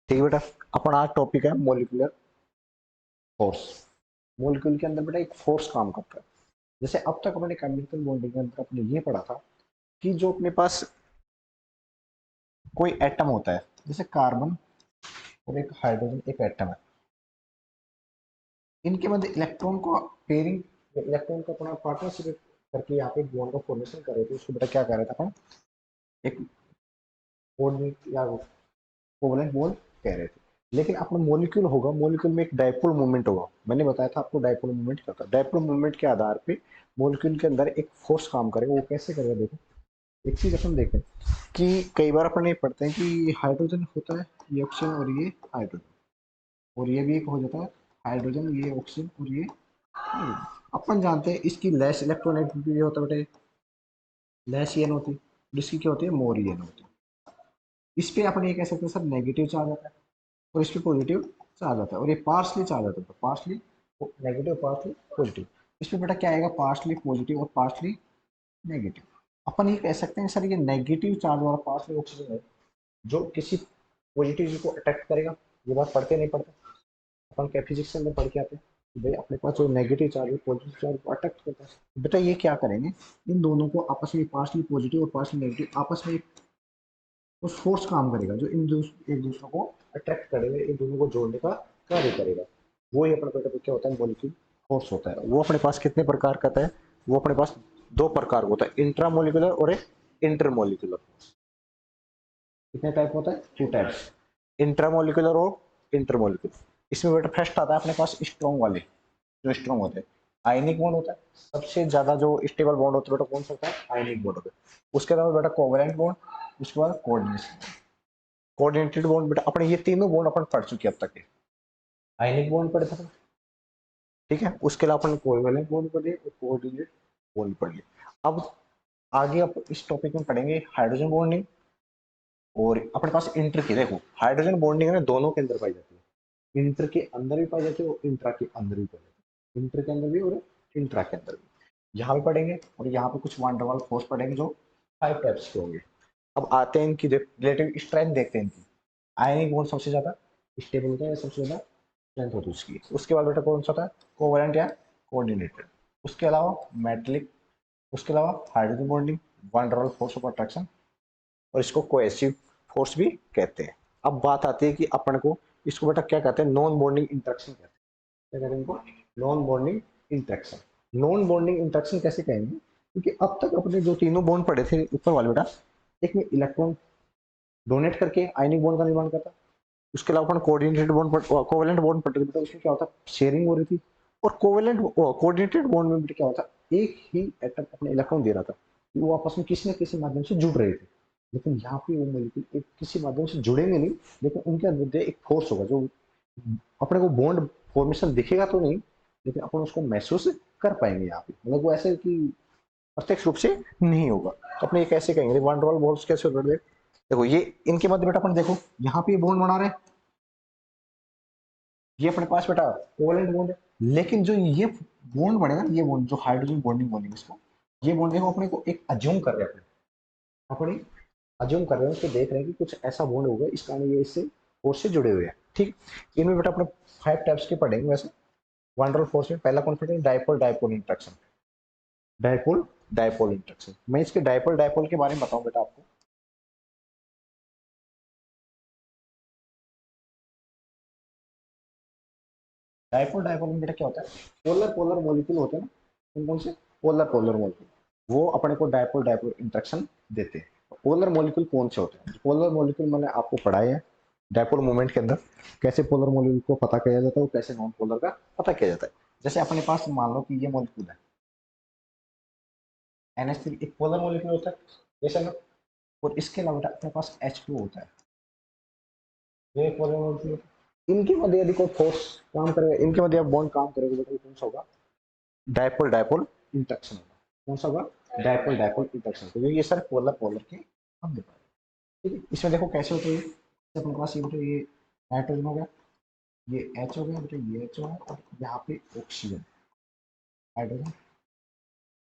ठीक है बेटा, अपना आज टॉपिक है मोलिकुलर फोर्स। मोलिक्यूल के अंदर बेटा एक फोर्स काम करता है। जैसे अब तक अपने केमिकल बॉन्डिंग के अंदर अपने ये पढ़ा था कि जो अपने पास कोई एटम होता है, जैसे कार्बन और एक हाइड्रोजन एक एटम है, इनके मध्य इलेक्ट्रॉन को पेयरिंग, इलेक्ट्रॉन को अपना पार्टनरशिप करके यहाँ पे बॉन्ड का फॉर्मेशन कर रहे थे, उसको बेटा क्या कह रहे थे अपन, एक बॉन्ड या कोवलेंट बॉन्ड कह रहे थे। लेकिन अपना मॉलिक्यूल होगा, मॉलिक्यूल में एक डायपोल मूवमेंट होगा। मैंने बताया था आपको डायपोल मूवमेंट क्या होता है। डायपोल मूवमेंट के आधार पे मॉलिक्यूल के अंदर एक फोर्स काम करेगा। वो कैसे करेगा, देखो एक चीज अपन देखें कि कई बार अपन ये पढ़ते हैं कि हाइड्रोजन होता है, ये ऑक्सीजन और ये हाइड्रोजन, और ये भी एक हो जाता है हाइड्रोजन, ये ऑक्सीजन और ये हाइड्रोजन। अपन जानते हैं इसकी लेस इलेक्ट्रोनेगेटिविटी होता है बेटे, लेस ईएन होती है, जिसकी क्या होती है, मोर ईएन होती है। इस पे अपन ये कह सकते हैं सर नेगेटिव चार्ज आता है, और इस पे पॉजिटिव चार्ज आता है, और ये पार्सली चार्ज आता है, पार्सली नेगेटिव पार्सली पॉजिटिव। इस पे बेटा क्या आएगा, पार्सली पॉजिटिव और पार्सली नेगेटिव। अपन ये कह सकते हैं सर ये नेगेटिव चार्ज वाला पार्सली ऑक्सीजन है जो किसी पॉजिटिव को अट्रैक्ट करेगा। ये बात पढ़ते नहीं पढ़ते, अपन क्या फिजिक्स में पढ़ के आते हैं कि भाई अपने पास जो नेगेटिव चार्ज है पॉजिटिव चार्ज को अट्रैक्ट करता है। बेटा ये क्या करेंगे, इन दोनों को आपस में पार्सली पॉजिटिव और पार्सली नेगेटिव आपस में तो फोर्स काम करेगा जो एक दूसरे को अट्रैक्ट करेगा, एक दोनों को जोड़ने का कार्य करेगा। वो ही अपने बेटा क्या होता है, मॉलिक्यूल फोर्स होता है। वो अपने पास कितने प्रकार का है, वो अपने पास दो प्रकार का होता है, इंट्रामोलिकुलर और एक इंटरमोलिकुलर फोर्स। कितने टाइप होता है, टू टाइप्स, इंट्रामोलिकुलर और इंटरमोलिकुलर। इसमें बेटा फर्स्ट आता है अपने पास स्ट्रॉन्ग वाले, जो स्ट्रॉन्ग होते हैं। आयनिक बॉन्ड होता है, सबसे ज्यादा जो स्टेबल बॉन्ड होता है बेटा कौन सा होता है, आयनिक बॉन्ड होता है। उसके अलावा बेटा कोवेलेंट बॉन्ड, उसके बाद कोऑर्डिनेशन, कोऑर्डिनेटेड बॉन्ड। बेटा अपने ये तीनों बॉन्ड अपन पढ़ चुके हैं अब तक के। आयनिक बॉन्ड पढ़े थे, ठीक है। उसके अलावा अपन कोवेलेंट बॉन्ड पढ़े और कोऑर्डिनेटेड बॉन्ड पढ़ लिए। अब आगे आप इस टॉपिक में पढ़ेंगे हाइड्रोजन बॉन्डिंग, और अपने पास इंटर की, देखो हाइड्रोजन बॉन्डिंग है दोनों के अंदर पाई जाती है, इंटर के अंदर भी पाई जाती है और इंट्रा के अंदर भी पाई जाती है, इंटर के अंदर भी और इंट्रा के अंदर भी। यहाँ पे पढ़ेंगे और यहाँ पे कुछ वांडरवाल फोर्स पढ़ेंगे जो 5 टाइप्स के होंगे। अब आते हैं इनकी रिलेटिव स्ट्रेंथ, देखते हैं इनकी। आयनिक बॉन्ड सबसे ज्यादा स्टेबल होता है, सबसे ज्यादा स्ट्रेंथ होती है उसकी। उसके बाद बेटा कौन सा होता है, कोवेलेंट या कोऑर्डिनेटेड। उसके अलावा मेटेलिक, उसके अलावा hydrogen bonding, one double force of attraction, और इसको कोएसिव फोर्स भी कहते हैं। अब बात आती है कि अपन को इसको बेटा क्या कहते हैं, नॉन बॉन्डिंग इंटरेक्शन कहते हैं। क्या कहते हैं इनको, non bonding interaction. Non bonding interaction कैसे कहेंगे, क्योंकि अब तक अपने जो तीनों बॉन्ड पड़े थे ऊपर वाले बेटा, एक में इलेक्ट्रॉन डोनेट करके आयनिक बॉन्ड का निर्माण करता, उसके अलावा अपन कोऑर्डिनेटेड बॉन्ड कोवेलेंट बॉन्ड पढ़ते थे, उसमें क्या होता, शेयरिंग हो रही थी। और कोवेलेंट कोऑर्डिनेटेड बॉन्ड में क्या होता, एक ही एटम अपने इलेक्ट्रॉन दे रहा था कि वो आपस में किसी न किसी माध्यम से जुड़ रहे थे। लेकिन यहाँ पे वो मॉलिक्यूल एक किसी माध्यम से जुड़ेंगे नहीं, लेकिन उनके अंदर एक फोर्स होगा जो अपने को बॉन्ड फॉर्मेशन दिखेगा तो नहीं, लेकिन अपन उसको महसूस कर पाएंगे यहाँ पे। मतलब वो ऐसे कि प्रत्यक्ष रूप से नहीं होगा। तो अपने ये कैसे कहेंगे वन डबल बॉन्ड्स कैसे होते हैं, देखो ये इनके मध्य बेटा अपन देखो यहाँ पे बॉन्ड बना रहे हैं, ये अपने पास बेटा कोवेलेंट बॉन्ड है। लेकिन जो ये बॉन्ड बनेगा, ये बॉन्ड जो हाइड्रोजन बॉन्डिंग बोलेंगे इसको, ये बॉन्ड देखो अपने को एक अज्यूम कर रहे हैं, अपने अज्यूम कर रहे हैं, उसको देख रहे हैं कि कुछ ऐसा बॉन्ड होगा इस कारण ये इससे फोर्स से जुड़े हुए हैं। ठीक, इनमें बेटा अपने 5 टाइप्स के पढ़ेंगे वैसे। वंडरल फोर्स में पहला कौन सा है, dipole dipole interaction. Dipole dipole interaction, मैं इसके डायपोल डायपोल के बारे में बताऊं बेटा आपको। डायपोल डायपोल में बेटा क्या होता है, पोलर पोलर मॉलिक्यूल होते हैं ना, कौन कौन से, पोलर पोलर मॉलिक्यूल, वो अपने को डायपोल डायपोल इंटरेक्शन देते हैं। पोलर मॉलिक्यूल कौन से होते हैं, पोलर मॉलिक्यूल मैंने आपको पढ़ाया है डायपोल मूवमेंट के अंदर, कैसे पोलर मॉलिक्यूल को पता किया जाता है और कैसे नॉन पोलर का पता किया जाता है। जैसे अपने पास मान लो कि ये मॉलिक्यूल है NH3, एक पोलर मॉलिक्यूल होता है जैसे ना, और इसके अलावा अपने पास H2 होता है, ये एक पोलर मॉलिक्यूल होता है। इनके मध्य यदि कोई फोर्स काम करेगा, इनके मध्य बॉन्ड काम करेगा, तो कौन सा होगा, डायपोल डायपोल इंटरेक्शन होगा। कौन सा होगा, डायपोल डायपोल इंटरेक्शन, तो ये सर पोलर पोलर के हम दे पाए। ठीक है, इसमें देखो कैसे होते हैं, अपने पास ये बेटा ये नाइट्रोजन हो गया, ये H हो गया बेटा, ये H हो गया, और यहाँ पे ऑक्सीजन हाइड्रोजन,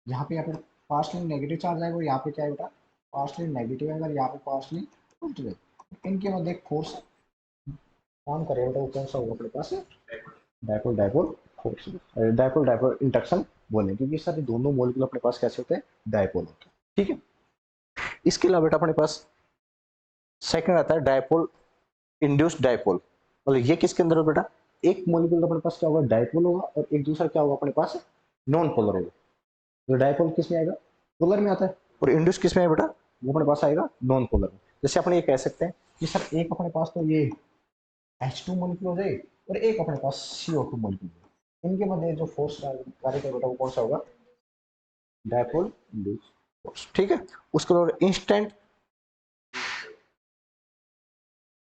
यहाँ पे अपने पार्शली नेगेटिव चार्ज आएगा, और यहाँ पे क्या है बेटा, पार्शली नेगेटिव आएगा, यहाँ पे पार्शली पॉजिटिव है। इनके मध्य एक फोर्स काम करेगा बेटा वो कौन सा होगा अपने पास, dipole dipole force, dipole dipole interaction बोलेंगे, क्योंकि सारे दोनों मॉलिक्यूल अपने पास कैसे होते हैं, डायपोल होते हैं। ठीक है, इसके अलावा बेटा अपने पास सेकंड आता है डायपोल इंड्यूस्ड डायपोल। मतलब ये किसके अंदर है बेटा, एक मॉलिक्यूल अपने पास क्या होगा, डायपोल होगा, और एक दूसरा क्या होगा अपने पास, नॉन पोलर होगा। तो डायपोल किस में आएगा, पोलर में आता है, और इंड्यूस किस में है बेटा, वो अपने पास आएगा नॉन पोलर में। जैसे अपने ये कह सकते हैं कि सर एक अपने पास तो ये H2 मॉलिक्यूल हो जाए, और एक अपने पास CO2 मॉलिक्यूल हो, इनके मध्य जो फोर्स कार्य करेगा बेटा वो कौन सा होगा, डायपोल इंड्यूस फोर्स। ठीक है, उसके बाद इंस्टेंट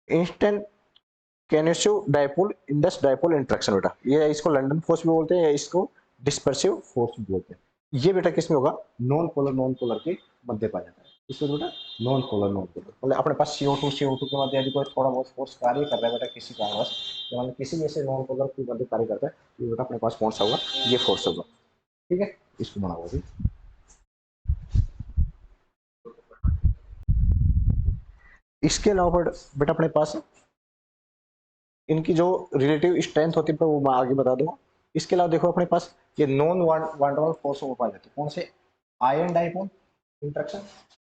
इंस्टेंट कैनेसिव डायपोल इंडस डायपोल इंटरेक्शन बेटा, ये इसको लंदन फोर्स भी बोलते हैं या इसको डिस्पर्सिव फोर्स भी बोलते हैं। ये बेटा किस में होगा, नॉन पोलर के मध्य पाया जाता है। इसमें बेटा नॉन पोलर मतलब अपने पास CO2 के मध्य यदि कोई थोड़ा बहुत फोर्स कार्य कर रहा है बेटा किसी कारणवश, तो मतलब किसी भी ऐसे नॉन पोलर के मध्य कार्य करता है, तो बेटा अपने पास कौन सा होगा, ये फोर्स होगा। ठीक है, इसको बना हुआ। इसके अलावा बेटा अपने पास इनकी जो रिलेटिव स्ट्रेंथ होती है वो मैं आगे बता दूंगा। इसके अलावा देखो अपने पास ये नॉन वांडरवाल फोर्स हो पाए जाते हैं, कौन से, आयन डाइपोल इंट्रैक्शन,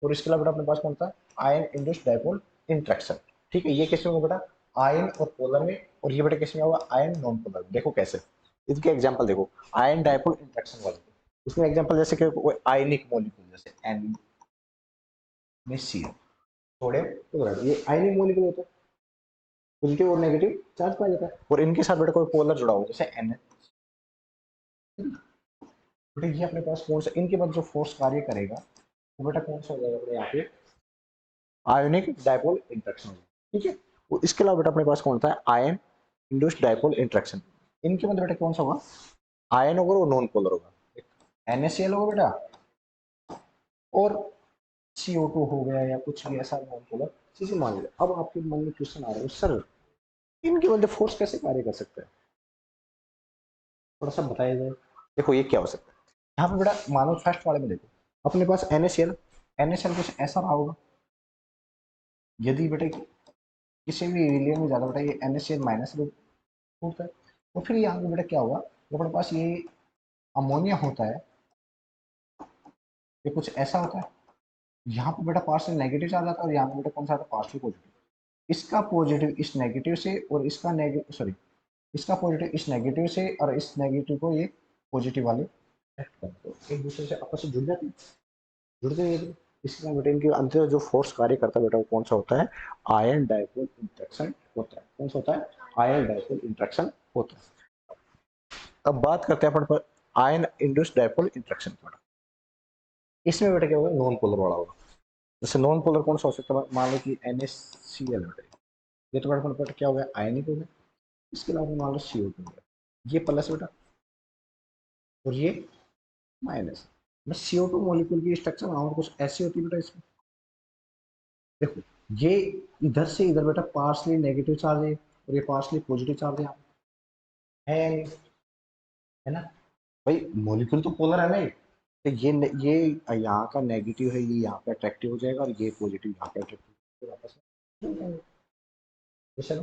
और इसके अलावा अपने पास कौन सा, आयन इंड्यूस्ड डाइपोल इंट्रैक्शन। ठीक है, ये कैसे होगा बेटा, आयन और पोलर में, और ये बेटा कैसे में होगा, आयन नॉन पोलर। देखो कैसे, इनके एग्जांपल देखो, आयन डाइपोल इंट्रैक्शन वाले उसमें एग्जांपल जैसे कि कोई आयनिक मॉलिक्यूल जैसे एन में सी सोडियम क्लोराइड, ये आयनिक मॉलिक्यूल होता है, पॉजिटिव और नेगेटिव चार्ज पाया जाता है, और इनके साथ बेटा कोई पोलर जुड़ा हो जैसे एन, बेटा ये अपने पास कौन सा, इनके बाद जो फोर्स कार्य करेगा वो बेटा कौन सा हो जाएगा अपने यहाँ पे, आयोनिक डायपोल इंट्रैक्शन। ठीक है, वो इसके अलावा बेटा अपने पास कौन सा है, आयन इंड्यूस्ड डायपोल इंट्रैक्शन। इनके बाद बेटा कौन सा होगा, आयन होगा और नॉन पोलर होगा, NaCl होगा बेटा, और CO2 हो गया या कुछ भी ऐसा नॉन पोलर चीजें मान लिया। अब आपके मन में क्वेश्चन आ रहा है सर इनके मध्य फोर्स कैसे कार्य कर सकता है, थोड़ा सा बताया जाए। देखो ये क्या हो सकता है, यहाँ पे बेटा मानो फर्स्ट वाले में देखो अपने पास NaCl कुछ ऐसा रहा होगा, यदि बेटा किसी भी रिलीजन में ज्यादा बेटा ये NaCl माइनस होता है, तो फिर यहाँ पे बेटा क्या होगा, तो अपने पास ये अमोनिया होता है, ये कुछ ऐसा होता है, यहाँ पे बेटा पार्शियल नेगेटिव चार्ज आता है, और यहाँ पे बेटा कौन सा आता है, पार्शियल पॉजिटिव। इसका पॉजिटिव इस नेगेटिव से, और इसका नेगेटिव सॉरी इसका पॉजिटिव इस नेगेटिव से, और इस नेगेटिव को ये पॉजिटिव वाले तो एक दूसरे से आपस में जुड़ जाते हैं, जुड़ते हैं। इसलिए बेटा इनके अंदर जो फोर्स कार्य करता है बेटा वो कौन सा होता है, आयन डायपोल इंट्रैक्शन होता है। कौन सा होता है, आयन डायपोल इंट्रैक्शन होता है। अब बात करते हैं अपन आयन इंड्यूस्ड डायपोल इंट्रैक्शन की। इसमें बेटा क्या होगा, नॉन पोलर वाला होगा। जैसे नॉन पोलर कौन सा हो सकता है, मान लो कि NaCl बेटा, ये तो बेटा क्या हो गया, आयनिक हो गया। इसके अलावा मान लो CO2 हो गया, ये प्लस बेटा और ये माइनस। बस CO2 मॉलिक्यूल की स्ट्रक्चर और कुछ ऐसी होती है बेटा इसमें, देखो ये इधर से इधर बेटा पार्शली नेगेटिव चार्ज है, और ये पार्शली पॉजिटिव चार्ज है, है ना भाई, मॉलिक्यूल तो पोलर है ना, तो ये यहाँ का नेगेटिव है, ये यहाँ पे अट्रैक्टिव हो जाएगा, और ये पॉजिटिव यहाँ पे अट्रैक्टिव वापस में जैसे ना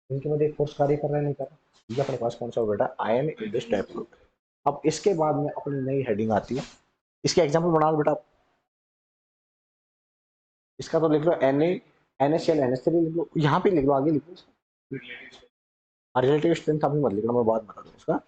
इनके मध्य फोर्स कार्य कर रहा है नहीं कर रहा। ये अपने पास कौन सा हो बेटा, आयन इंड्यूस्ड डायपोल। अब इसके बाद में अपनी नई हेडिंग आती है, इसके एग्जांपल बना लो बेटा। इसका तो लिख लो NaCl NH3 लिख लो, यहाँ पे लिख लो, आगे लिख लो। रिलेटिव स्ट्रेंथ अभी मत लिखना, मैं बाद बता दूँ उसका।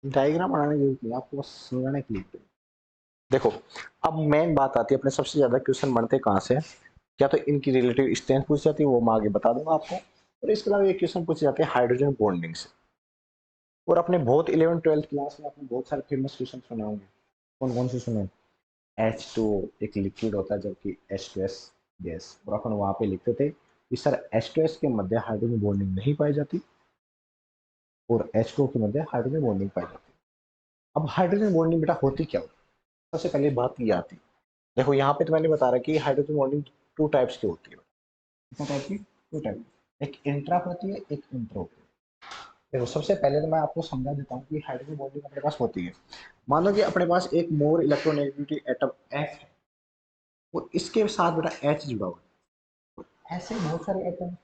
डायग्राम बनाने की जरूरत नहीं, आपको बस समझाने के लिए। देखो अब मेन बात आती है, अपने सबसे ज्यादा क्वेश्चन बनते कहाँ से, क्या तो इनकी रिलेटिव स्ट्रेंथ पूछ जाती है, वो मैं आगे बता दूंगा आपको, और इसके अलावा एक क्वेश्चन पूछे जाते हैं हाइड्रोजन बॉन्डिंग से। और अपने बहुत 11th 12th क्लास में आपने बहुत सारे फेमस क्वेश्चन सुने होंगे, कौन कौन सी सुने? H2 एक लिक्विड होता है, जबकि H2S गैस। और अपन वहां पे लिखते थे कि सर H2S के मध्य हाइड्रोजन बॉन्डिंग नहीं पाई जाती और H2O के मध्य हाइड्रोजन बॉन्डिंग पाई जाती। अब हाइड्रोजन बॉन्डिंग बेटा होती क्या होती है? सबसे पहले बात ये आती है, देखो यहाँ पे तो मैंने बता रहा कि हाइड्रोजन बॉन्डिंग टू टाइप्स की होती है। कितने टाइप की? To type. एक इंट्रा होती है, एक इंटर होती है। देखो सबसे पहले तो मैं आपको समझा देता हूँ कि हाइड्रोजन बॉन्डिंग अपने पास होती है। मान लो कि अपने पास एक मोर इलेक्ट्रोनेगेटिविटी एटम F है और इसके साथ बेटा H जुड़ा हुआ है। ऐसे बहुत सारे एटम,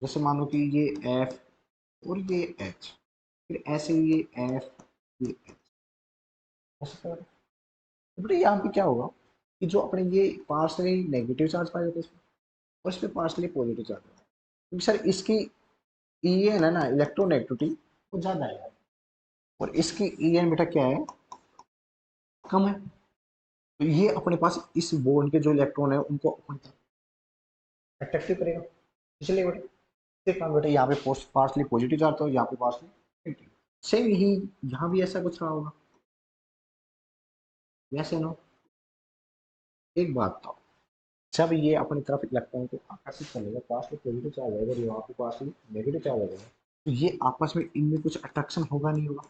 जैसे मान लो कि ये F और ये H, फिर ऐसे ये F, ये H हो सकता है। तो बेटा यहाँ पे क्या होगा कि जो अपने ये पार्सली नेगेटिव चार्ज पाए जाते हैं इसमें, और इसमें पार्सली पॉजिटिव चार्ज होता है, क्योंकि सर इसकी ई एन है ना, इलेक्ट्रोनेगेटिविटी वो ज्यादा है और इसकी ई एन बेटा क्या है, कम है। तो ये अपने पास इस बॉन्ड के जो इलेक्ट्रॉन है उनको अट्रैक्टिव करेगा, इसलिए बेटा इसके कारण बेटा यहाँ पे पार्सली पॉजिटिव चार्ज हो, यहाँ पे पार्सली नेगेटिव। सेम यही यहाँ भी ऐसा कुछ रहा होगा, वैसे नो। एक बात था, जब ये अपनी तरफ इलेक्ट्रॉन को आकर्षित करेगा, पार्सली पॉजिटिव चार्ज आएगा, यहाँ पे पार्सली नेगेटिव चार्ज आएगा, तो ये आपस में इनमें कुछ अट्रैक्शन होगा नहीं होगा?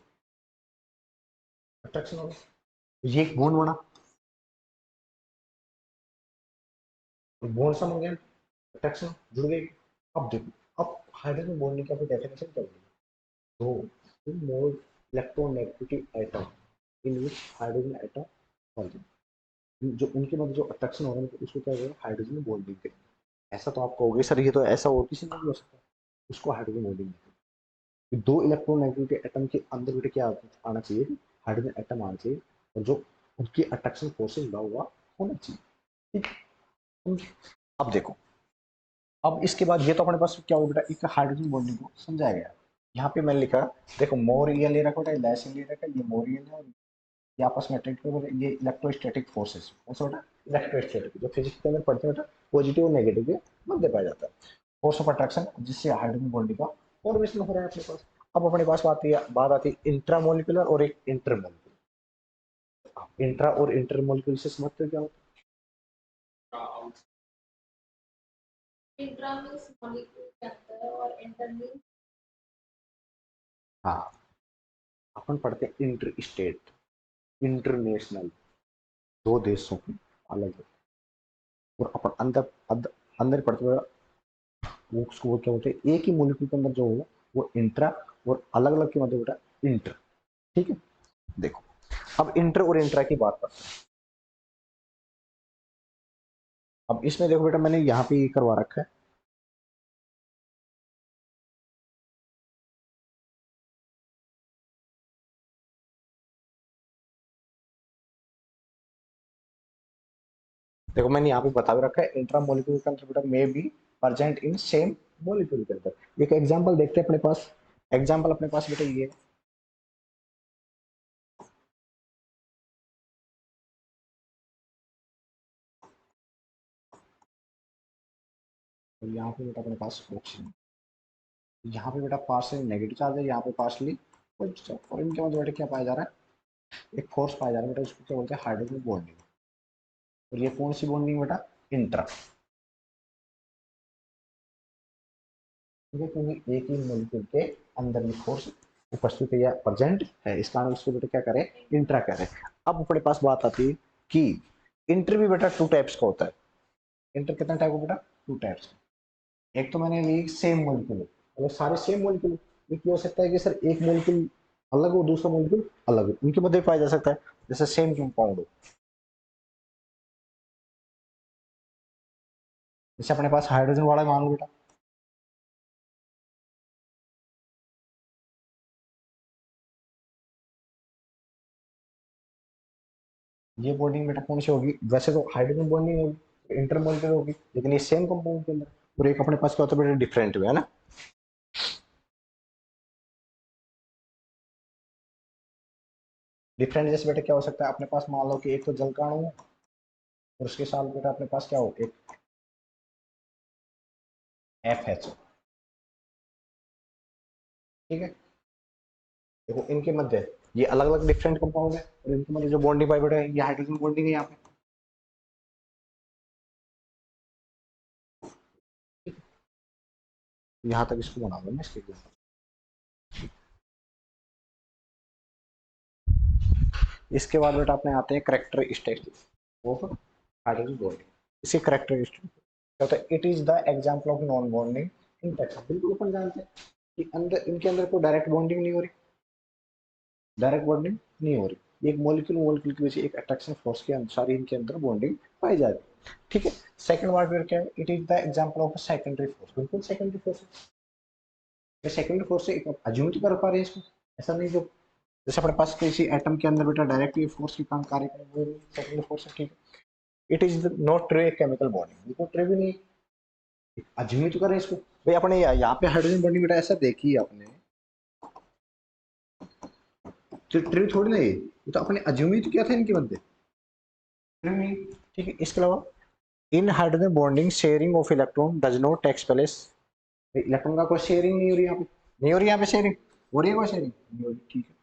अट्रैक्शन होगा, तो ये एक बॉन्ड बना, बॉन्ड समझ गए, अट्रैक्शन जुड़ गई। अब देखो, अब हाइड्रोजन बॉन्डिंग का डेफिनेशन क्या होगी? So, two more electronegativity atom in which hydrogen atom present, जो उनके मध्य जो अट्रैक्शन हो रहा है उसको क्या करेगा? हाइड्रोजन बॉन्डिंग करेगा। ऐसा तो आप कहोगे सर ये तो ऐसा और किसी में भी हो सकता है, उसको हाइड्रोजन बॉन्डिंग करेगा। दो इलेक्ट्रोनेगेटिविटी एटम के अंदर बेटे क्या आना चाहिए? हाइड्रोजन एटम आना चाहिए, और जो उनकी अट्रैक्शन फोर्स जुड़ा हुआ होना चाहिए, ठीक। अब देखो, अब इसके बाद ये तो अपने पास क्या हो बेटा, एक हाइड्रोजन बॉन्डिंग को समझाया गया। यहाँ पे मैंने लिखा, देखो मोर ये ले रखा बेटा, लेस ले रखा, ये मोर ये है, और ये आपस में अट्रैक्ट कर, ये इलेक्ट्रोस्टैटिक फोर्सेस, कौन सा बेटा? इलेक्ट्रोस्टैटिक, जो फिजिक्स के अंदर पढ़ते हैं बेटा, पॉजिटिव और नेगेटिव के मध्य पाया जाता है, फोर्स ऑफ अट्रैक्शन, जिससे हाइड्रोजन बॉन्डिंग का फॉर्मेशन हो रहा है अपने पास। अब अपने पास बात आती है इंट्रामोलिकुलर और एक इंटरमोलिकुलर। इंट्रा और इंटरमोलिकुलर से समझते हो क्या होता इंट्रा मीन्स मॉलिक्यूल के अंदर और इंटर मीन्स है? हाँ, अपन पढ़ते हैं इंटर स्टेट, इंटरनेशनल, दो देशों की अलग। और अपन अंदर पढ़ते हुए उसको वो क्या बोलते हैं, एक ही मॉलिक्यूल के अंदर जो हो वो इंट्रा, और अलग अलग के मध्य बेटा इंटर, ठीक है। देखो, अब इंटर और इंट्रा की बात करते हैं। अब इसमें देखो बेटा, मैंने यहाँ पे ये करवा रखा है, देखो मैंने यहाँ पे बता भी रखा है, इंट्रा मॉलिक्यूल के अंदर बेटा may be present in same molecule के अंदर। एक एग्जांपल देखते हैं अपने पास, एग्जांपल अपने पास बेटा ये है, और यहाँ पे बेटा अपने पास ऑक्सीजन, यहाँ पे बेटा पार्सली नेगेटिव चार्ज है, यहाँ पे पार्सली पॉजिटिव चार्ज, और इनके मध्य बेटा क्या पाया जा रहा है? एक फोर्स पाया जा रहा है बेटा, उसको क्या बोलते हैं? Hydrogen bonding. और ये कौन सी बॉन्डिंग बेटा? इंट्रा, ठीक है, क्योंकि एक ही मॉलिक्यूल के अंदर ये फोर्स उपस्थित है या प्रेजेंट है, इस कारण उसको बेटा क्या करें? इंट्रा करें। अब अपने पास बात आती है कि इंटर भी बेटा टू टाइप्स का होता है। इंटर कितना टाइप का बेटा? Two types. एक तो मैंने ली सेम मॉलिक्यूल, मतलब सारे सेम मॉलिक्यूल। एक हो सकता है कि सर एक मॉलिक्यूल अलग हो, दूसरा मॉलिक्यूल अलग हो, उनके मध्य पाया जा सकता है, जैसे सेम कंपाउंड हो। जैसे अपने पास हाइड्रोजन वाला मान लो बेटा, ये बॉन्डिंग बेटा कौन सी होगी? वैसे तो हाइड्रोजन बॉन्डिंग होगी, इंटरमोलिकुलर होगी, लेकिन ये सेम कंपाउंड के अंदर। और एक अपने पास क्या होता है बेटा? डिफरेंट है ना। डिफरेंट जैसे बेटा क्या हो सकता है अपने पास? मान लो कि एक तो जल का अणु है, और उसके साथ बेटा अपने पास क्या हो? एक FH, ठीक है। देखो इनके मध्य ये अलग अलग डिफरेंट कंपाउंड है और इनके मतलब जो बॉन्डिंग पाई बेटा ये हाइड्रोजन बॉन्डिंग है यहाँ पे। यहाँ तक इसको बनाऊंगा मैं इसके लिए। इसके बाद बेटा अपने आते हैं करेक्टरिस्टिक्स ऑफ हाइड्रोजन बॉन्डिंग। इसी करेक्टरिस्टिक कहता है it is the example of non bonding interaction. बिल्कुल अपन जानते हैं कि अंदर इनके अंदर कोई डायरेक्ट बॉन्डिंग नहीं हो रही, डायरेक्ट बॉन्डिंग नहीं हो रही। एक मॉलिक्यूल मॉलिक्यूल की वजह से एक अट्रैक्शन फोर्स के अनुसार इनके अंदर बॉन्डिंग पाई जाती है। ठीक है, सेकंड वर्ड फिर क्या है, it is the example of a secondary force. बिल्कुल सेकेंडरी फोर्स है, सेकेंडरी फोर्स से एक अज्यूम तो कर पा रहे हैं इसको, ऐसा नहीं जो जैसे अपने पास किसी एटम के अंदर बेटा डायरेक्टली फोर्स के काम कार्य करें वो सेकेंडरी फोर्स है। ठीक है, it is not true chemical bonding, बिल्कुल ट्रू भी नहीं, अज्यूम तो करें इसको। भाई अपने यहाँ पे हाइड्रोजन बॉन्डिंग बेटा ऐसा देखी है आपने, तो ट्रू थोड़ी ना ये तो अपने अज्यूम ही तो किया था इनके बंदे, ट्रू नहीं। ठीक है, इसके अलावा in hydrogen bonding sharing of electron does not takes place. Electron का कोई शेयरिंग नहीं हो रही यहाँ पे, नहीं हो रही यहाँ पे शेयरिंग, हो रही है कोई शेयरिंग नहीं हो रही। ठीक है,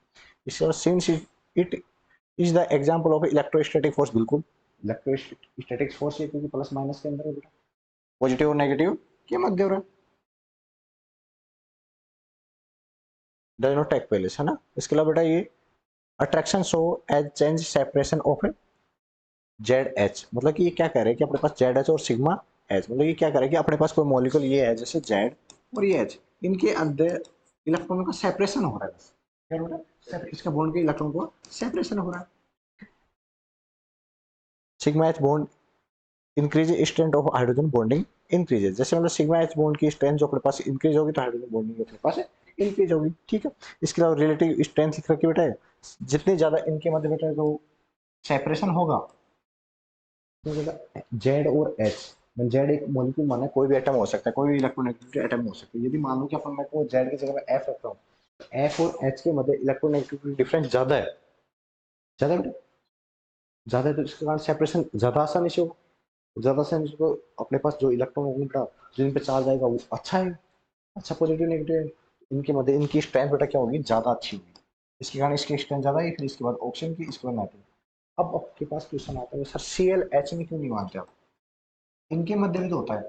इसके बाद since it is the example of electrostatic force. बिल्कुल इलेक्ट्रोस्टैटिक फोर्स है क्योंकि प्लस माइनस के अंदर है बेटा, पॉजिटिव और नेगेटिव के मध्य हो रहा है, डज नॉट टेक प्लेस है ना। इसके अलावा बेटा ये attraction show as change separation of Z H, मतलब कि ये क्या कह रहे हैं कि अपने पास जेड एच और सिग्मा एच, मतलब ये क्या कह रहे हैं कि अपने पास कोई मॉलिक्यूल ये है जैसे जेड और ये एच, इनके अंदर इलेक्ट्रॉनों का सेपरेशन हो रहा है, बस क्या हो रहा है, इसका बॉन्ड के इलेक्ट्रॉन को सेपरेशन हो रहा है। Sigma H bond increase strength of hydrogen bonding increases, जैसे मतलब सिग्मा एच बॉन्ड की स्ट्रेंथ जो अपने पास इंक्रीज होगी तो हाइड्रोजन बॉन्डिंग अपने पास इंक्रीज होगी। ठीक है, इसके अलावा रिलेटिव स्ट्रेंथ लिख रखी बेटा है, जितनी ज्यादा इनके मध्य बेटा जो सेपरेशन होगा, जेड और एच, जेड एक मॉलिक्यूल माना कोई भी एटम हो सकता है, कोई भी इलेक्ट्रोनेगेटिव एटम हो सकता है। यदि मान लो कि अपन मैं को जेड की जगह में एफ रखता हूँ, एफ और एच के मध्य इलेक्ट्रोनेगेटिविटी डिफरेंस ज्यादा है, ज्यादा बेटा ज्यादा है, तो इसके कारण सेपरेशन ज्यादा आसानी से हो, ज्यादा आसानी से हो। अपने पास जो इलेक्ट्रॉन होगा जो इन पे चार्ज आएगा वो अच्छा है, अच्छा पॉजिटिव नेगेटिव, इनके मध्य इनकी स्ट्रेंथ बेटा क्या होगी, ज्यादा अच्छी होगी, इसके कारण इसकी स्ट्रेंथ ज्यादा है। फिर इसके बाद ऑक्सीजन की, इसके बाद नाइट्रोजन। अब आपके पास क्वेश्चन आता है सर सी एल एच में क्यों नहीं मानते आप, इनके मध्य भी तो होता है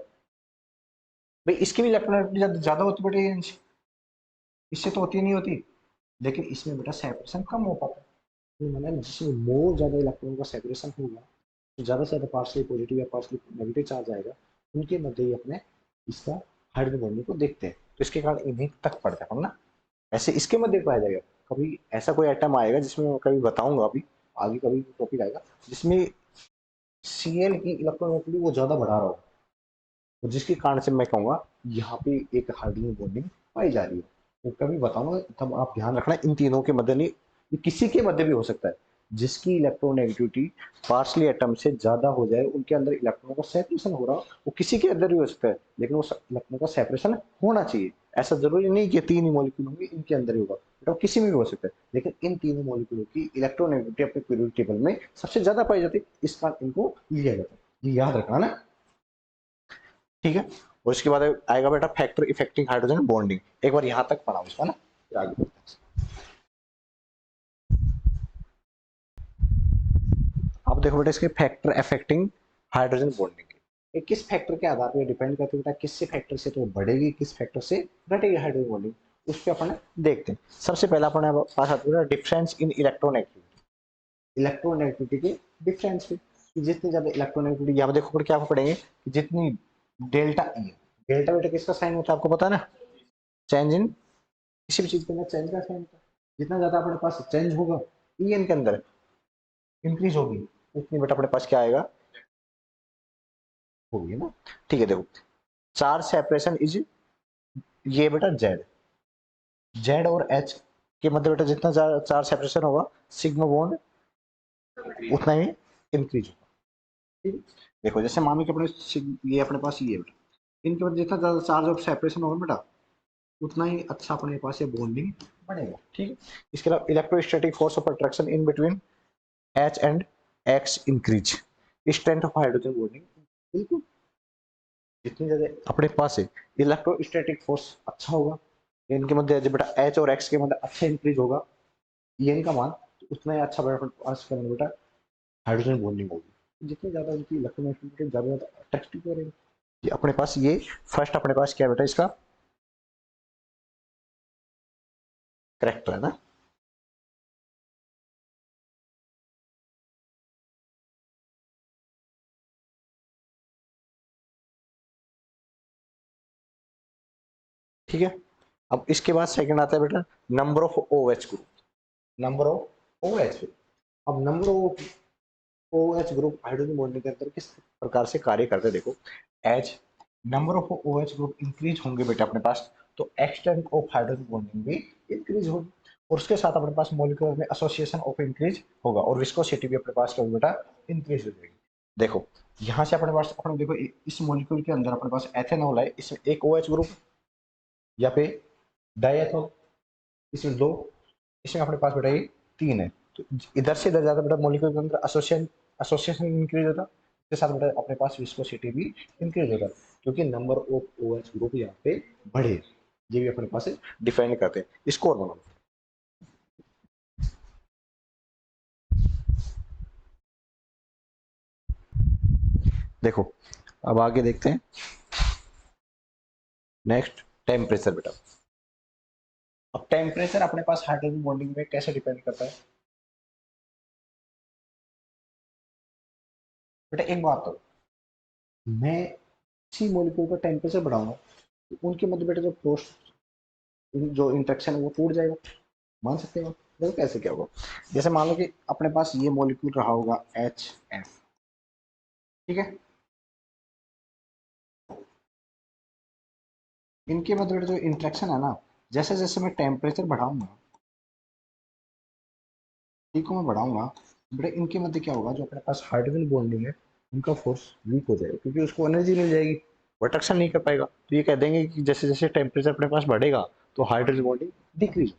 भाई, इसकी भी इलेक्ट्रोनेगेटिविटी ज्यादा होती बेटा, इससे तो होती नहीं होती, लेकिन इसमें बेटा सेपरेशन कम हो पाता है। तो मैंने जिसमें मोर ज्यादा इलेक्ट्रॉन का सेपरेशन होगा तो ज्यादा से ज्यादा पार्शियली पॉजिटिव या पार्शियली नेगेटिव चार्ज आएगा, उनके मध्य ही अपने इसका हाइड्रोजन बॉन्डिंग को देखते हैं, तो इसके कारण इन्हीं तक पड़ता है ना। ऐसे इसके मध्य पाया जाएगा, कभी ऐसा कोई आइटम आएगा जिसमें मैं कभी बताऊंगा, अभी आगे कभी टॉपिक आएगा जिसमें सीएल की इलेक्ट्रोनेगेटिविटी वो ज्यादा बढ़ा रहा हो, तो जिसके कारण से मैं कहूंगा यहाँ पे एक हाइड्रोजन बॉन्डिंग पाई जा रही है। तो कभी बताऊंगा तब आप ध्यान रखना, इन तीनों के मध्य नहीं, ये किसी के मध्य भी हो सकता है, जिसकी इलेक्ट्रोनेगेटिविटी पार्शली एटम से ज्यादा हो जाए, उनके अंदर इलेक्ट्रॉनों का सेपरेशन हो रहा हो, वो किसी के अंदर भी हो सकता है, लेकिन वो इलेक्ट्रॉन का सेपरेशन होना चाहिए। ऐसा जरूरी नहीं कि तीन ही मॉलिक्यूल होंगे इनके अंदर ही होगा, तो किसी में भी हो सकता है, लेकिन इन तीनों मॉलिक्यूलों की इलेक्ट्रोनेगेटिविटी अपने पीरियोडिक टेबल में सबसे ज्यादा पाई जाती है, इस कारण इनको लिया जाता है, ये याद रखना ना। ठीक है, और इसके बाद आएगा बेटा फैक्टर इफेक्टिंग हाइड्रोजन बॉन्डिंग, एक बार यहां तक पढ़ा उसका ना, फिर आगे बढ़ते हैं। अब देखो बेटा इसके फैक्टर अफेक्टिंग हाइड्रोजन बॉन्डिंग, ये किस फैक्टर के आधार पर डिपेंड करती है बेटा, किस फैक्टर से तो बढ़ेगी, किस फैक्टर से घटेगी हाइड्रोजन बॉन्डिंग, उस पर अपन देखते हैं। सबसे पहला अपने पास आता है डिफरेंस इन इलेक्ट्रोनेगेटिविटी, इलेक्ट्रोनेगेटिविटी के डिफरेंस पे, जितनी ज्यादा इलेक्ट्रोनेगेटिविटी, यहाँ देखो क्या पढ़ेंगे कि जितनी डेल्टा ई, डेल्टा बेटा किसका साइन होता है आपको पता है ना, चेंज इन, किसी भी चीज के अंदर चेंज का साइन होता है, जितना ज्यादा अपने पास चेंज होगा ई एन के अंदर इंक्रीज होगी, उतनी बेटा अपने पास क्या आएगा, होगी ना। ठीक है, देखो चार्ज सेपरेशन इज, ये बेटा जेड, जेड और एच के मध्य बेटा जितना चार्ज सेपरेशन होगा सिग्मा बॉन्ड उतना ही इंक्रीज होगा। ठीक है, देखो जैसे मान लो कि अपने ये अपने पास ये बेटा, इनके मध्य जितना ज्यादा चार्ज ऑफ सेपरेशन होगा बेटा उतना ही अच्छा अपने पास ये बॉन्डिंग बढ़ेगा। ठीक है, इसके अलावा electrostatic force of attraction in between H and x increase, strength of hydrogen bonding, बिल्कुल जितनी ज्यादा अपने पास है इलेक्ट्रोस्टैटिक फोर्स अच्छा होगा, इनके मध्य बेटा एच और एक्स के मध्य अच्छा इंक्रीज होगा, En का मान तो उतना ही अच्छा बेटा पास करेंगे बेटा हाइड्रोजन बॉन्डिंग होगी। जितनी ज्यादा उनकी इलेक्ट्रोनेगेटिविटी ज्यादा अट्रैक्टिव करेगी। ये अपने पास ये फर्स्ट अपने पास क्या बेटा इसका करेक्टर है ना। ठीक है। अब इसके बाद सेकंड आता है बेटा number of OH group. Number of OH। अब number of OH group hydrogen bonding के अंदर किस प्रकार से कार्य करते हैं देखो। As number of OH group increase होंगे बेटा अपने पास तो एक्सटेंट ऑफ हाइड्रोजन बॉन्डिंग भी इंक्रीज होगी और उसके साथ अपने पास मॉलिक्यूलर में एसोसिएशन ऑफ इंक्रीज होगा और विस्कोसिटी भी अपने पास क्या होगी बेटा इंक्रीज हो जाएगी। देखो यहाँ से अपने पास अपने देखो इस मॉलिक्यूल के अंदर अपने पास एथेनॉल है, इसमें एक OH ग्रुप या पे डाइएथॉल इसमें दो, इसमें अपने पास बेटा ये तीन है। तो इधर से इधर ज्यादा बेटा मॉलिक्यूल के अंदर एसोसिएशन एसोसिएशन इंक्रीज होता इसके साथ बेटा अपने पास विस्कोसिटी भी इंक्रीज होता क्योंकि नंबर ऑफ OH ग्रुप यहाँ पे बढ़े। ये भी अपने पास डिफाइन करते हैं स्कोर बनाओ। देखो अब आगे देखते हैं नेक्स्ट टेम्परेचर बेटा। अब टेम्परेचर अपने पास हाइड्रोजन बॉन्डिंग में कैसे डिपेंड करता है बेटा। एक बात तो मैं इसी मॉलिक्यूल का टेम्परेचर बढ़ाऊंगा तो उनके मध्य बेटा जो पोस्ट जो इंटरेक्शन है वो टूट जाएगा। मान सकते हो देखो कैसे क्या होगा। जैसे मान लो कि अपने पास ये मॉलिक्यूल रहा होगा HF। ठीक है। इनके मध्य जो इंटरेक्शन है ना जैसे जैसे मैं टेम्परेचर बढ़ाऊंगा ठीक को मैं बढ़ाऊंगा बेटा इनके मध्य क्या होगा जो अपने पास हाइड्रोजन बॉन्डिंग है उनका फोर्स वीक हो जाएगा क्योंकि उसको एनर्जी मिल जाएगी वो अट्रैक्शन नहीं कर पाएगा। तो ये कह देंगे कि जैसे जैसे टेम्परेचर अपने पास बढ़ेगा तो हाइड्रोजन बॉन्डिंग डिक्रीज।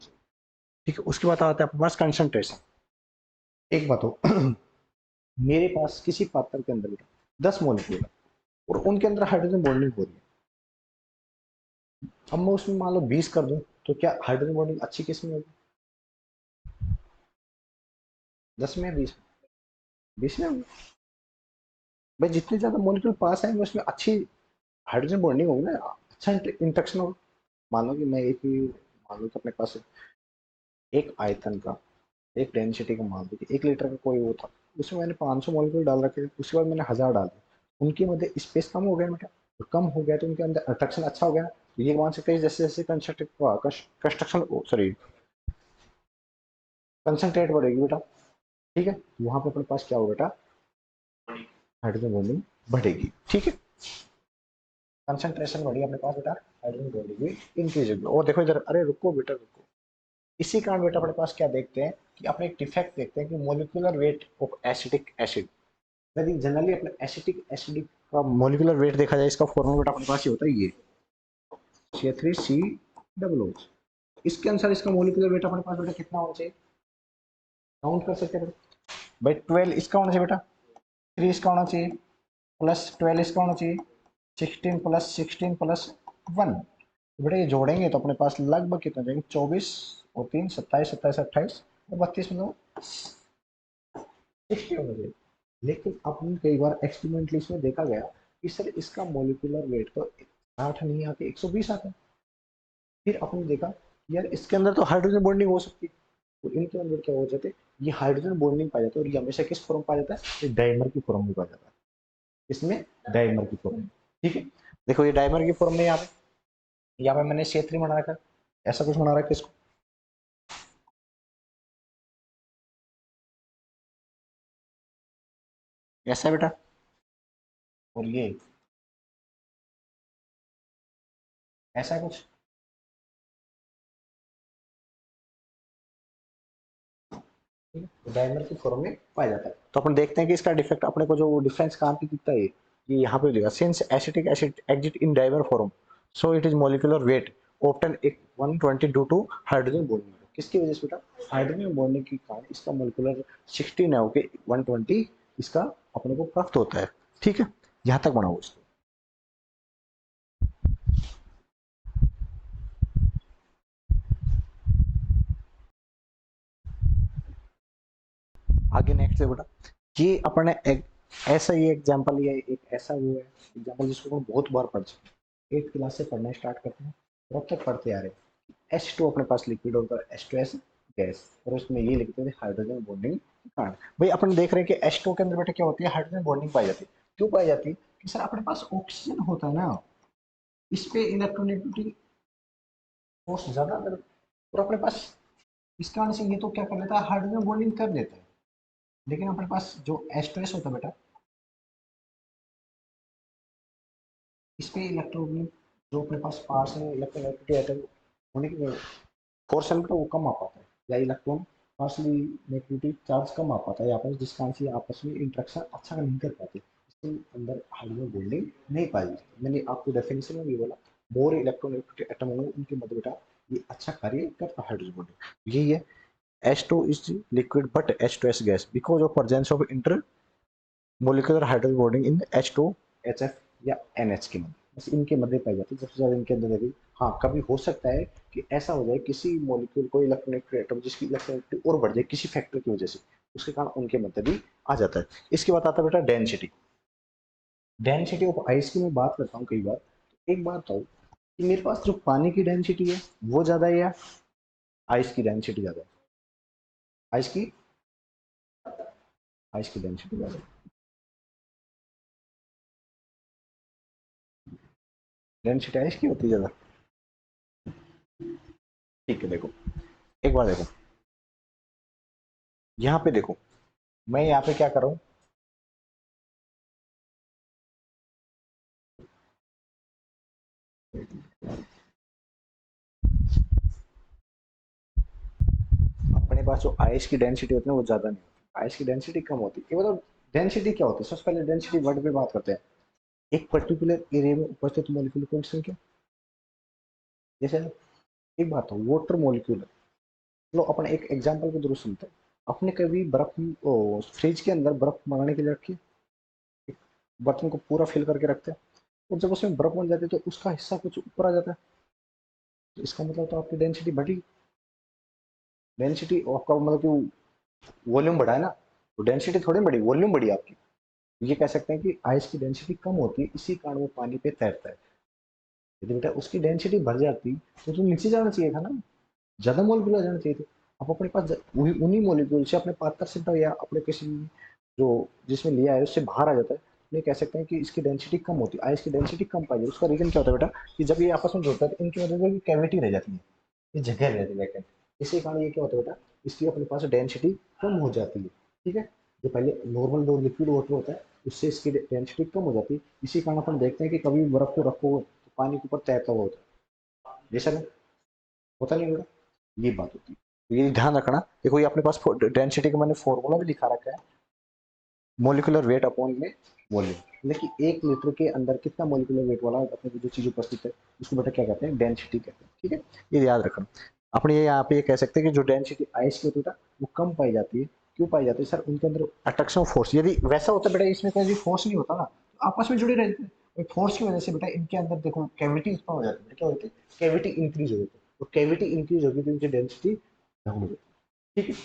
ठीक है। उसके बाद आता है अपने पास कंसंट्रेशन। एक बात हो मेरे पास किसी पात्र के अंदर 10 मॉलिक्यूल है और उनके अंदर हाइड्रोजन बॉन्डिंग हो रही है। अब मैं उसमें मान लो 20 कर दूं तो क्या हाइड्रोजन बॉन्डिंग अच्छी किस में होगी 10 में 20 में होगी। भाई जितने ज्यादा मॉलिक्यूल पास आएंगे उसमें अच्छी हाइड्रोजन बॉन्डिंग होगी ना अच्छा इंटरेक्शन होगा। मान लो कि मैं एक ही मान लो कि अपने पास एक आयतन का एक डेंसिटी का मान लो कि 1 लीटर का कोई वो था उसमें मैंने 500 मॉलिक्यूल डाल रखे थे उसके बाद मैंने 1000 डाल दिए उनके मध्य स्पेस कम हो गया बेटा तो कम हो गया तो उनके अंदर अट्रैक्शन अच्छा हो गया। तो ये मान सकते हैं जैसे जैसे कंस्ट्रक्शन सॉरी कंसंट्रेट बढ़ेगी बेटा। ठीक है। वहां पे अपने पास क्या होगा बेटा हाइड्रोजन बॉन्डिंग बढ़ेगी। ठीक है। कंसंट्रेशन बढ़ी अपने पास बेटा हाइड्रोजन बॉन्डिंग भी इंक्रीज होगी। और देखो इधर अरे रुको बेटा रुको इसी कारण बेटा अपने पास क्या देखते हैं कि अपने एक डिफेक्ट देखते हैं कि molecular weight of acetic acid. यदि जनरली अपने एसिटिक एसिड का मोलिकुलर वेट देखा जाए इसका फॉर्मूला बेटा अपने पास ये होता है ये C3C। इसके अनुसार इसका मोलिकुलर वेट अपने पास बेटा कितना होना चाहिए काउंट कर सकते हैं बेटा। भाई 12 इसका होना चाहिए बेटा 3 इसका होना चाहिए प्लस 12 इसका होना चाहिए 16 + 16 + 1। तो बेटा ये जोड़ेंगे तो अपने पास लगभग कितना जाएंगे 24 और 3 27 27 28 और 32 मतलब 60 होना चाहिए। लेकिन अपन कई बार एक्सपेरिमेंटली इसमें देखा गया कि सर इसका मोलिकुलर वेट तो 8 नहीं आके 120 आता है। फिर अपन देखा यार इसके अंदर तो हाइड्रोजन बॉन्डिंग हो सकती है तो इनके अंदर क्या हो जाते ये हाइड्रोजन बॉन्डिंग पाया जाता है और ये हमेशा किस फॉर्म पाया जाता है ये डाइमर की फॉर्म में पाया जाता है। इसमें डाइमर की फॉर्म में। ठीक है। देखो ये डाइमर की फॉर्म में यहाँ पे मैंने C3 बना रखा ऐसा कुछ बना रखा इसको ऐसा है बेटा और ये ऐसा कुछ। डायमर की फॉर्म में पाया जाता है। तो अपन देखते हैं कि इसका डिफेक्ट अपने को जो डिफरेंस कहाँ पे दिखता है ये यहाँ पे दिखा since acetic acid exit in dimer form so it is molecular weight obtain एक 120 ड्यू टू हाइड्रोजन बॉन्डिंग। किसकी वजह से बेटा हाइड्रोजन बॉन्डिंग के कारण इसका मॉलिक्यूलर 16 है ओके 120 इसका अपने को प्राप्त होता है। ठीक है। यहाँ तक बनाओ इसको। आगे नेक्स्ट है बेटा, ये अपने एक ऐसा ही एग्जांपल लिया है, एक ऐसा वो है एग्जांपल जिसको हम बहुत बार पढ़ चुके हैं, 8th क्लास से पढ़ना स्टार्ट करते हैं और अब तक पढ़ते आ रहे हैं। H2 अपने पास लिक्विड होता है, H2S गैस, और उसमें ये लिखते थे हाइड्रोजन बॉन्डिंग कारण। भाई अपन देख रहे हैं कि H2 के अंदर बेटा क्या होती है, हाइड्रोजन बॉन्डिंग पाई जाती है। क्यों पाई जाती है कि सर अपने पास ऑक्सीजन होता है ना, इस पे इलेक्ट्रोनेगेटिविटी फोर्स ज्यादा अगर, और अपने पास इस कारण से ये तो क्या कर लेता है, हाइड्रोजन बॉन्डिंग कर देता है। लेकिन अपने पास जो H2S होता है बेटा, इस पे इलेक्ट्रोन जो अपने पास पास में इलेक्ट्रोनेगेटिविटी एटम होने की फोर्स है बेटा वो कम आ पाता है, या इलेक्ट्रॉन पार्सली नेगेटिविटी चार्ज कम आ पाता है यहाँ पर, जिस कारण से आपस में इंटरेक्शन अच्छा नहीं कर पाते, इसके अंदर हाइड्रोजन बॉन्डिंग नहीं पाई जाती। मैंने आपको डेफिनेशन में भी बोला, मोर इलेक्ट्रोनेगेटिविटी एटम होंगे उनके मध्य बेटा ये अच्छा कार्य करता है हाइड्रोजन बॉन्डिंग। यही है H2 is liquid but H2S gas because of presence of intermolecular hydrogen bonding in H2 HF या NH के मध्य, बस इनके मध्य पाई जाती है सबसे ज्यादा इनके अंदर देखिए। हाँ कभी हो सकता है कि ऐसा हो जाए किसी मॉलिक्यूल को इलेक्ट्रोनेगेटिव एटम जिसकी इलेक्ट्रोनेगेटिविटी और बढ़ जाए किसी फैक्टर की वजह से, उसके कारण उनके मध्य भी आ जाता है। इसके बाद आता है बेटा डेंसिटी। डेंसिटी ऑफ आइस की मैं बात करता हूँ कई बार, तो एक बात बताओ कि मेरे पास जो पानी की डेंसिटी है वो ज्यादा है या आइस की डेंसिटी ज्यादा है? आइस की आइस की डेंसिटी ज्यादा है। डेंसिटी आइस की होती है ज्यादा। ठीक है देखो, एक बार देखो, यहाँ पे देखो, मैं यहाँ पे क्या कर रहा हूँ, अपने पास जो आइस की डेंसिटी होती है वो ज्यादा नहीं होती, आइस की डेंसिटी कम होती है। ये मतलब डेंसिटी क्या होती है, सबसे पहले डेंसिटी वर्ड पे बात करते हैं। एक पर्टिकुलर एरिया में उपस्थित मॉलिक्यूल की संख्या, जैसे एक बात हो वाटर मॉलिक्यूल है, चलो अपन एक एग्जांपल के थ्रू सुनते हैं। अपने कभी बर्फ फ्रिज के अंदर बर्फ मंगाने के लिए रखी, बर्तन को पूरा फिल करके रखते हैं, और जब उसमें बर्फ बन जाती है तो उसका हिस्सा कुछ ऊपर आ जाता है, तो इसका मतलब तो आपकी डेंसिटी बढ़ी, डेंसिटी आपका मतलब कि वॉल्यूम बढ़ा है ना, तो डेंसिटी थोड़ी बढ़ी, वॉल्यूम बढ़ी आपकी। ये कह सकते हैं कि आइस की डेंसिटी कम होती है, इसी कारण वो पानी पे तैरता है। यदि बेटा उसकी डेंसिटी बढ़ जाती तो नीचे जाना चाहिए था ना, ज्यादा मॉलिक्यूल आ जाना चाहिए थे। अब अपने पास उन्हीं मॉलिक्यूल से अपने पार्टनरशिप या अपने किसी जो जिसमें लिया है उससे बाहर आ जाता है, ये कह सकते हैं कि इसकी डेंसिटी कम होती है, आइस की डेंसिटी कम पाई जाती है। उसका रीजन क्या होता है बेटा कि जब ये आपस में जुड़ता है तो इनकी वजह से कैविटी रह जाती है, ये जगह रह जाती है लेकिन, इसी कारण ये क्या होता है बेटा, इसकी अपने पास डेंसिटी कम हो जाती है। ठीक है, जो पहले नॉर्मल जो लिक्विड वाटर होता है उससे इसकी डेंसिटी कम हो जाती है, इसी कारण अपन देखते हैं कि कभी बर्फ को रखो तो पानी के ऊपर तैरता हुआ होता है, जैसा नहीं होता नहीं बेटा, ये बात होती है। तो ये ध्यान रखना। देखो ये अपने पास डेंसिटी का मैंने फॉर्मूला भी लिखा रखा है, मोलिकुलर वेट अपॉन में वॉल्यूम, मतलब कि 1 लीटर के अंदर कितना मोलिकुलर वेट वाला अपने को जो चीज उपस्थित है उसको बेटा क्या कहते हैं, डेंसिटी कहते हैं। ठीक है, ये याद रखना। अपने ये यहाँ पे ये कह सकते हैं कि जो डेंसिटी आइस की होती है वो कम पाई जाती है। क्यों पाई जाती है सर, उनके अंदर अट्रैक्शन फोर्स, यदि वैसा होता बेटा इसमें कोई फोर्स नहीं होता ना, तो आपस में जुड़े रहते हैं, फोर्स की वजह से बेटा इनके अंदर देखो कैविटी उत्पन्न हो जाती है, क्या होती है, कैविटी इंक्रीज हो जाती है, तो कैविटी इंक्रीज होगी तो इनकी डेंसिटी डाउन हो जाती है। ठीक है,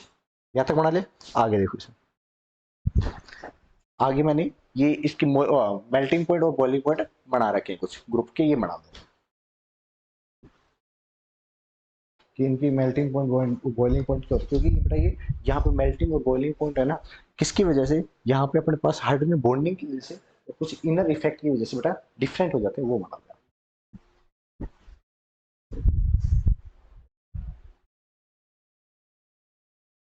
यहाँ तक बना ले। आगे देखो इसमें, आगे मैंने ये इसकी मेल्टिंग पॉइंट और बॉइलिंग पॉइंट बना रखे हैं कुछ ग्रुप के, ये बना दो कि इनकी मेल्टिंग पॉइंट बॉइलिंग पॉइंट क्या होती है, क्योंकि बेटा ये यहाँ पे मेल्टिंग और बॉइलिंग पॉइंट है ना, किसकी वजह से, यहाँ पे अपने पास हाइड्रोजन बॉन्डिंग की वजह से और कुछ इनर इफेक्ट की वजह से बेटा डिफरेंट हो जाते हैं, वो बना दो।